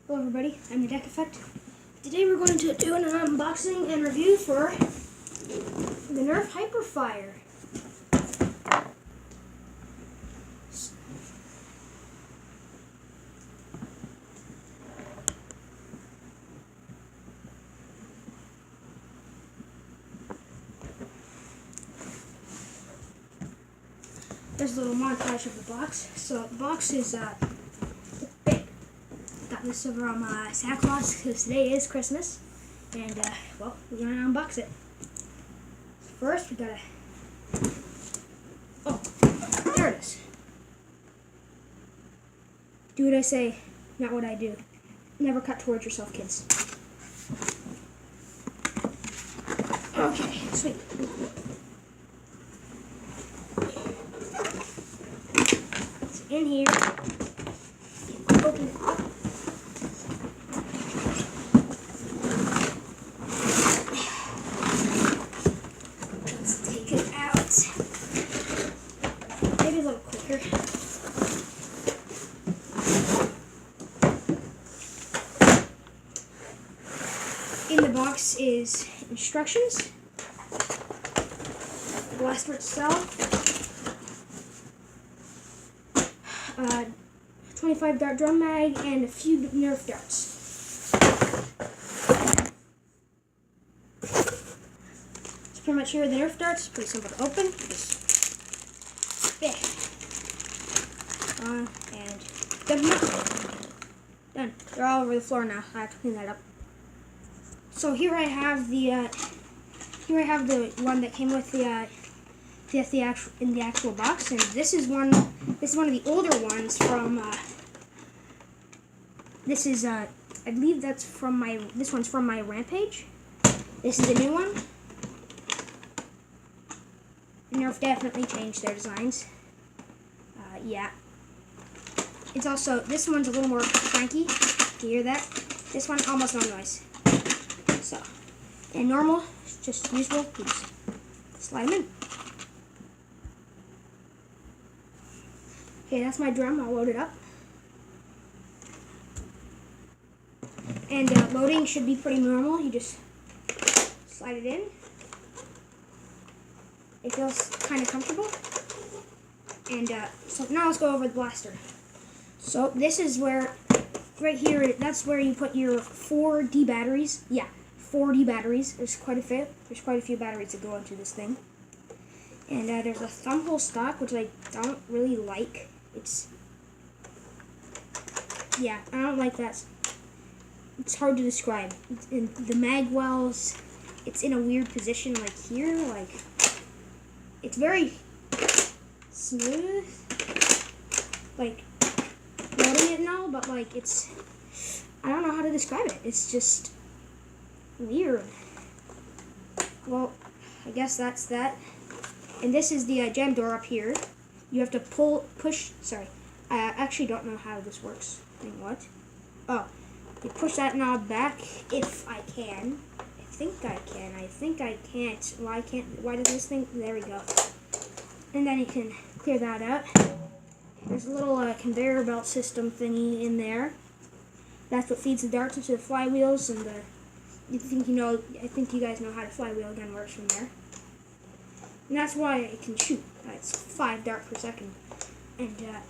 Hello everybody, I'm the Deck Effect. Today we're going to do an unboxing and review for the Nerf Hyperfire. There's a little montage of the box. So the box is big. Got this from Santa Claus because today is Christmas, and well, we're gonna unbox it. First, we gotta. Oh, there it is. Do what I say, not what I do. Never cut towards yourself, kids. Okay, sweet. It's in here. Open it up. Let's take it out. Maybe a little quicker. In the box is instructions, the blaster itself, 25 dart drum mag, and a few Nerf darts. It's pretty much here. The Nerf darts, pretty simple to open. Just spit on and dump them out. Done. They're all over the floor now. I have to clean that up. So here I have the one that came with the actual box, and this is one of the older ones from. This is I believe that's from this one's from my Rampage. This is the new one. Nerf definitely changed their designs. Yeah. It's also, this one's a little more cranky. You hear that? This one almost no noise. So, and normal, just usual, you just slide them in. Okay, that's my drum. I'll load it up. And loading should be pretty normal. You just slide it in. It feels kind of comfortable. And so now let's go over the blaster. So this is where, right here, that's where you put your 4D batteries. Yeah, 4D batteries. There's quite a few batteries that go into this thing. And there's a thumb hole stock, which I don't really like. Yeah, I don't like that. It's hard to describe. In the mag wells, it's in a weird position, like here, like it's very smooth, like loading it and all, but like I don't know how to describe it. It's just weird. Well, I guess that's that. And this is the jam door up here. You have to push. Sorry, I actually don't know how this works. What? Oh. You push that knob back, if I can. I think I can. I think I can't. Why can't? Why does this thing? There we go. And then you can clear that out. There's a little conveyor belt system thingy in there. That's what feeds the darts into the flywheels, and I think you guys know how the flywheel gun works from there. And that's why it can shoot. It's 5 darts per second. And yeah,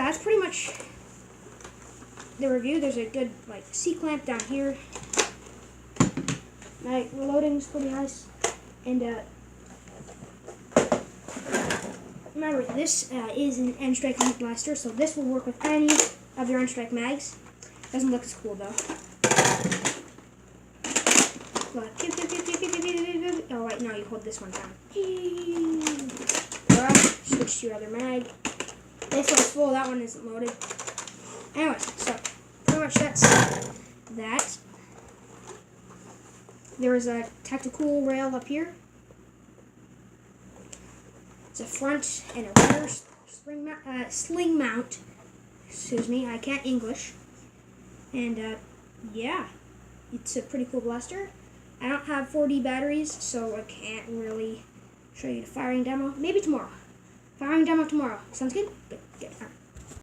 that's pretty much the review. There's a good C-clamp down here. My reloading's pretty nice. And remember, this is an N-Strike mag blaster, so this will work with any of your N-Strike mags. Doesn't look as cool though. Oh right, now you hold this one down. Switch to your other mag. This one's full, that one isn't loaded. Anyway, so pretty much that's that. There is a tactical rail up here. It's a front and a rear sling mount. Excuse me, I can't English. And yeah, it's a pretty cool blaster. I don't have 4D batteries, so I can't really show you the firing demo. Maybe tomorrow. Firing demo tomorrow. Sounds good? Good. All right.